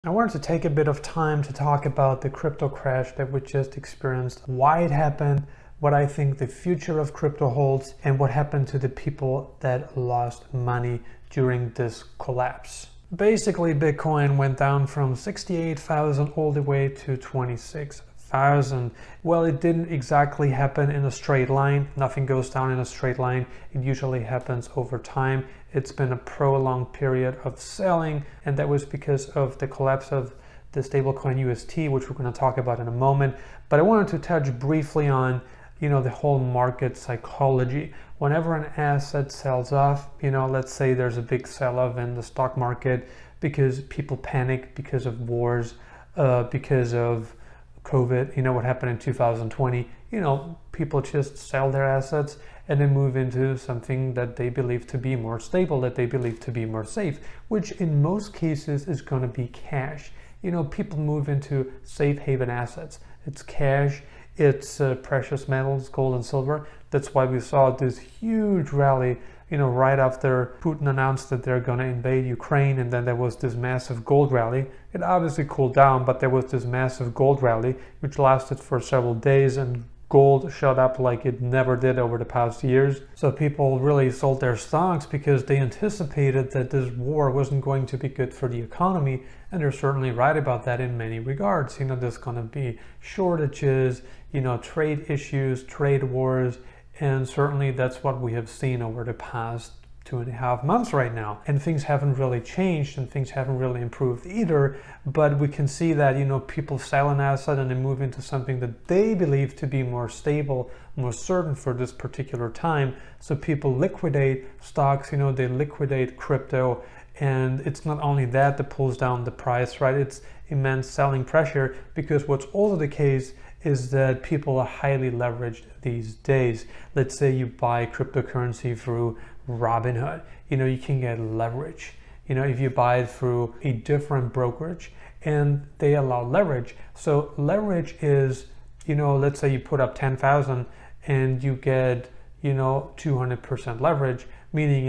I wanted to take a bit of time to talk about the crypto crash that we just experienced, why it happened, what I think the future of crypto holds, and what happened to the people that lost money during this collapse. Basically, Bitcoin went down from 68,000 all the way to 26,000. Well, it didn't exactly happen in a straight line. Nothing goes down in a straight line. It usually happens over time. It's been a prolonged period of selling, and that was because of the collapse of the stablecoin UST, which we're going to talk about in a moment. But I wanted to touch briefly on, the whole market psychology. Whenever an asset sells off, let's say there's a big sell-off in the stock market because people panic because of wars, because of COVID, what happened in 2020, people just sell their assets and then move into something that they believe to be more stable, that they believe to be more safe, which in most cases is going to be cash. People move into safe haven assets. It's cash, it's precious metals, gold and silver. That's why we saw this huge rally, right after Putin announced that they're going to invade Ukraine, and then there was this massive gold rally. It obviously cooled down, but there was this massive gold rally, which lasted for several days, and gold shot up like it never did over the past years. So people really sold their stocks because they anticipated that this war wasn't going to be good for the economy, and they're certainly right about that in many regards. There's going to be shortages, trade issues, trade wars, and certainly that's what we have seen over the past 2.5 months right now. And things haven't really changed and things haven't really improved either. But we can see that, people sell an asset and they move into something that they believe to be more stable, more certain for this particular time. So people liquidate stocks, they liquidate crypto. And it's not only that pulls down the price, right? It's immense selling pressure, because what's also the case is that people are highly leveraged these days. Let's say you buy cryptocurrency through Robinhood, you can get leverage. If you buy it through a different brokerage and they allow leverage. So leverage is, let's say you put up 10,000 and you get, 200% leverage, meaning,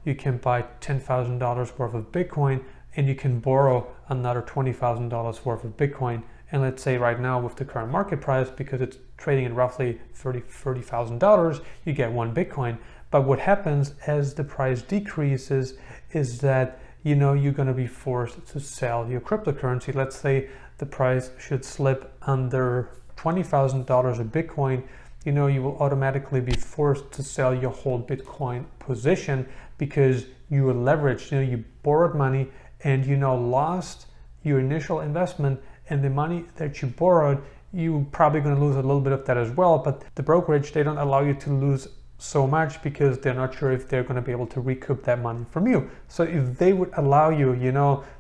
you can buy $10,000 worth of Bitcoin and you can borrow another $20,000 worth of Bitcoin. And let's say right now with the current market price, because it's trading at roughly $30,000, you get one Bitcoin. But what happens as the price decreases is that, you're going to be forced to sell your cryptocurrency. Let's say the price should slip under $20,000 a Bitcoin, you will automatically be forced to sell your whole Bitcoin position because you were leveraged, you borrowed money and lost your initial investment, and the money that you borrowed, you're probably going to lose a little bit of that as well. But the brokerage, they don't allow you to lose so much because they're not sure if they're going to be able to recoup that money from you. So if they would allow you,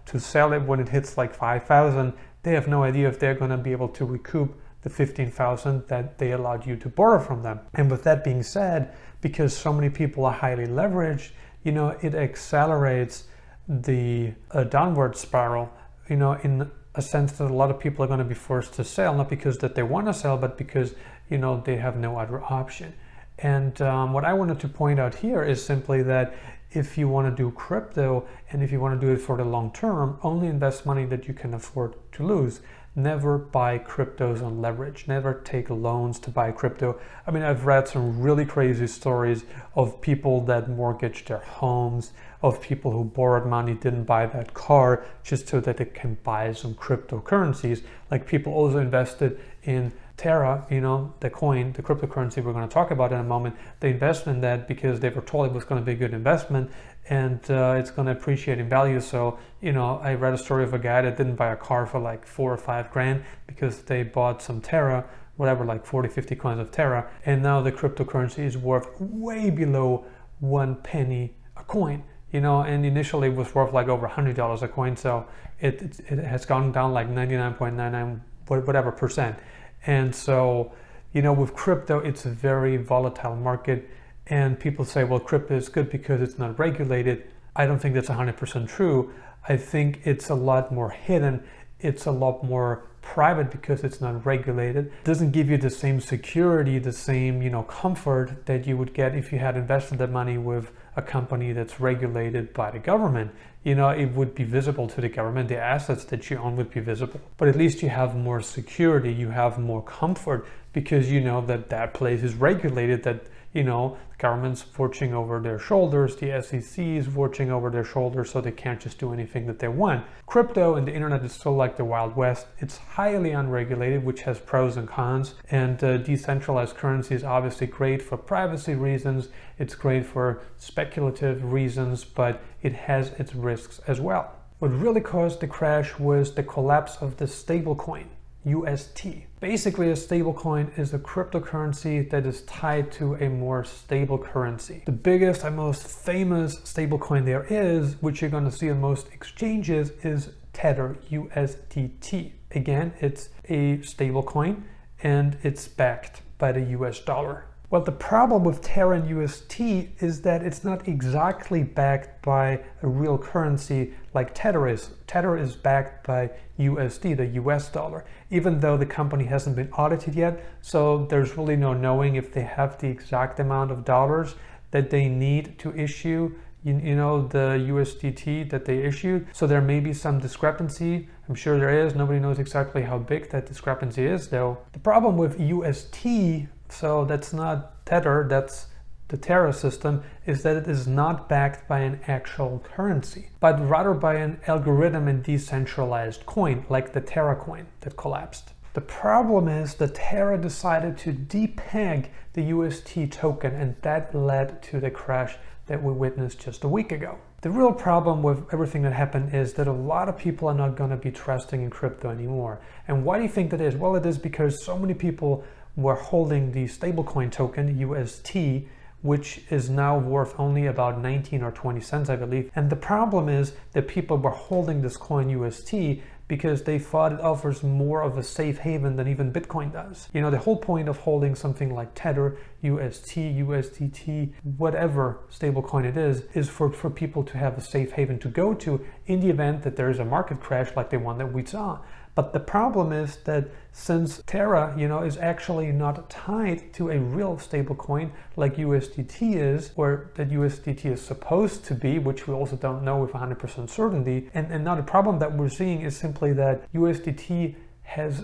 to sell it when it hits like 5,000, they have no idea if they're going to be able to recoup the 15,000 that they allowed you to borrow from them. And with that being said, because so many people are highly leveraged, it accelerates the downward spiral, in a sense that a lot of people are going to be forced to sell, not because that they want to sell, but because, they have no other option. And what I wanted to point out here is simply that if you want to do crypto and if you want to do it for the long term, only invest money that you can afford to lose. Never buy cryptos on leverage. Never take loans to buy crypto. I mean, I've read some really crazy stories of people that mortgaged their homes, of people who borrowed money, didn't buy that car just so that they can buy some cryptocurrencies. Like people also invested in Terra, the coin, the cryptocurrency we're going to talk about in a moment. They invested in that because they were told it was going to be a good investment and it's going to appreciate in value. So, I read a story of a guy that didn't buy a car for like 4 or 5 grand because they bought some Terra, whatever, like 40, 50 coins of Terra. And now the cryptocurrency is worth way below 1 penny a coin. And initially it was worth like over $100 a coin. So it has gone down like 99.99 whatever percent. And so, with crypto, it's a very volatile market. And people say, well, crypto is good because it's not regulated. I don't think that's 100% true. I think it's a lot more hidden. It's a lot more private because it's not regulated. It doesn't give you the same security, the same, comfort that you would get if you had invested that money with a company that's regulated by the government. It would be visible to the government. The assets that you own would be visible. But at least you have more security, you have more comfort, because you know that that place is regulated, that the government's watching over their shoulders, the SEC is watching over their shoulders, so they can't just do anything that they want. Crypto and the internet is still like the Wild West. It's highly unregulated, which has pros and cons. And decentralized currency is obviously great for privacy reasons. It's great for speculative reasons, but it has its risks as well. What really caused the crash was the collapse of the stablecoin, UST. Basically, a stablecoin is a cryptocurrency that is tied to a more stable currency. The biggest and most famous stablecoin there is, which you're going to see in most exchanges, is Tether, USDT. Again, it's a stablecoin and it's backed by the US dollar. Well, the problem with Terra and UST is that it's not exactly backed by a real currency like Tether is. Tether is backed by USD, the US dollar, even though the company hasn't been audited yet. So there's really no knowing if they have the exact amount of dollars that they need to issue, the USDT that they issued. So there may be some discrepancy. I'm sure there is. Nobody knows exactly how big that discrepancy is, though. The problem with UST, so that's not Tether, that's the Terra system, is that it is not backed by an actual currency, but rather by an algorithm and decentralized coin, like the Terra coin that collapsed. The problem is that Terra decided to depeg the UST token, and that led to the crash that we witnessed just a week ago. The real problem with everything that happened is that a lot of people are not going to be trusting in crypto anymore. And why do you think that is? Well, it is because so many people were holding the stablecoin token, UST, which is now worth only about 19 or 20 cents, I believe. And the problem is that people were holding this coin UST because they thought it offers more of a safe haven than even Bitcoin does. The whole point of holding something like Tether, UST, USDT, whatever stablecoin it is for people to have a safe haven to go to in the event that there is a market crash like the one that we saw. But the problem is that since Terra, is actually not tied to a real stablecoin like USDT is, or that USDT is supposed to be, which we also don't know with 100% certainty. And now the problem that we're seeing is simply that USDT has,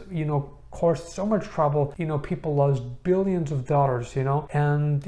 caused so much trouble. People lost billions of dollars, and,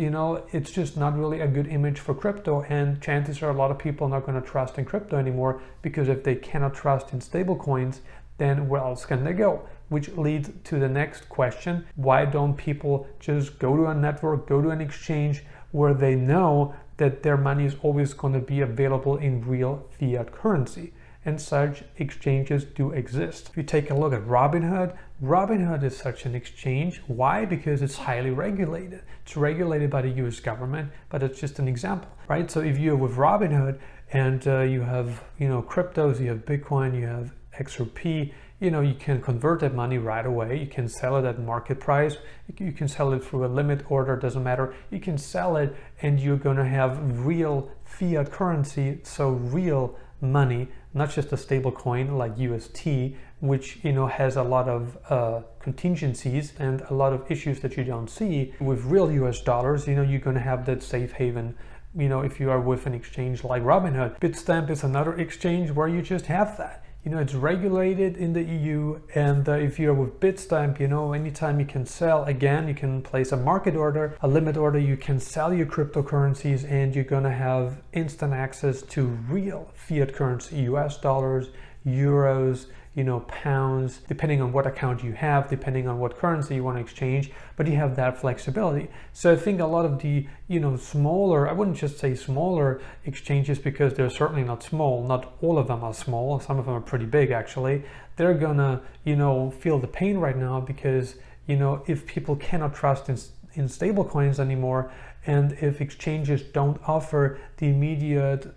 it's just not really a good image for crypto. And chances are a lot of people are not going to trust in crypto anymore, because if they cannot trust in stablecoins, then where else can they go? Which leads to the next question. Why don't people just go to a network, go to an exchange where they know that their money is always going to be available in real fiat currency? And such exchanges do exist. If you take a look at Robinhood, Robinhood is such an exchange. Why? Because it's highly regulated. It's regulated by the US government, but it's just an example, right? So if you're with Robinhood and you have, cryptos, you have Bitcoin, you have XRP, you can convert that money right away. You can sell it at market price. You can sell it through a limit order, doesn't matter. You can sell it and you're going to have real fiat currency, so real money, not just a stable coin like UST, which has a lot of contingencies and a lot of issues that you don't see. With real US dollars, you're going to have that safe haven. If you are with an exchange like Robinhood. Bitstamp is another exchange where you just have that. It's regulated in the EU, and if you're with Bitstamp, anytime you can sell, again, you can place a market order, a limit order, you can sell your cryptocurrencies, and you're going to have instant access to real fiat currency, US dollars, euros, pounds, depending on what account you have, depending on what currency you want to exchange, but you have that flexibility. So I think a lot of the, smaller, I wouldn't just say smaller exchanges, because they're certainly not small. Not all of them are small. Some of them are pretty big, actually. They're gonna, feel the pain right now because, if people cannot trust in stable coins anymore, and if exchanges don't offer the immediate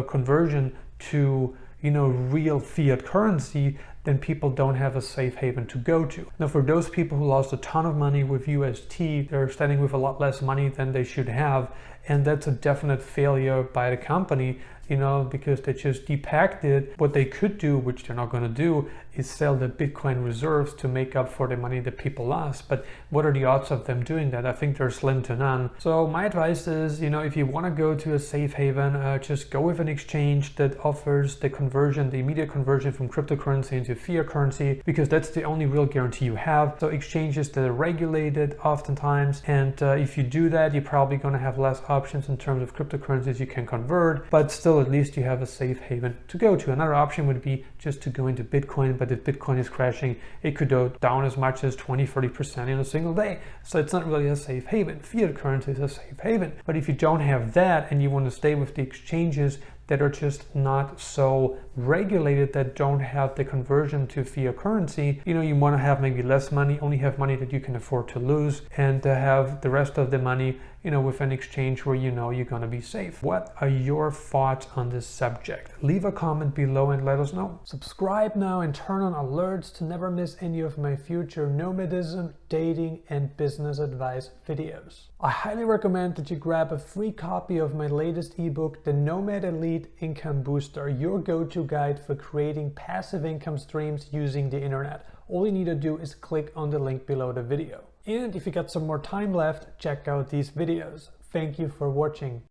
conversion to real fiat currency, then people don't have a safe haven to go to. Now, for those people who lost a ton of money with UST, they're standing with a lot less money than they should have, and that's a definite failure by the company you know, because they just depegged it. What they could do, which they're not going to do, is sell the Bitcoin reserves to make up for the money that people lost. But what are the odds of them doing that? I think they're slim to none. So my advice is, you know, if you want to go to a safe haven, just go with an exchange that offers the conversion, the immediate conversion from cryptocurrency into fiat currency, because that's the only real guarantee you have. So exchanges that are regulated oftentimes, and if you do that, you're probably going to have less options in terms of cryptocurrencies you can convert, but still at least you have a safe haven to go to. Another option would be just to go into Bitcoin, but if Bitcoin is crashing, it could go down as much as 20-30% in a single day. So it's not really a safe haven. Fiat currency is a safe haven. But if you don't have that and you want to stay with the exchanges that are just not so regulated, that don't have the conversion to fiat currency, you know, you want to have maybe less money, only have money that you can afford to lose, and have the rest of the money, you know, with an exchange where you know you're going to be safe. What are your thoughts on this subject? Leave a comment below and let us know. Subscribe now and turn on alerts to never miss any of my future nomadism, dating, and business advice videos. I highly recommend that you grab a free copy of my latest ebook, The Nomad Elite Income Booster, your go-to guide for creating passive income streams using the internet. All you need to do is click on the link below the video. And if you got some more time left, check out these videos. Thank you for watching.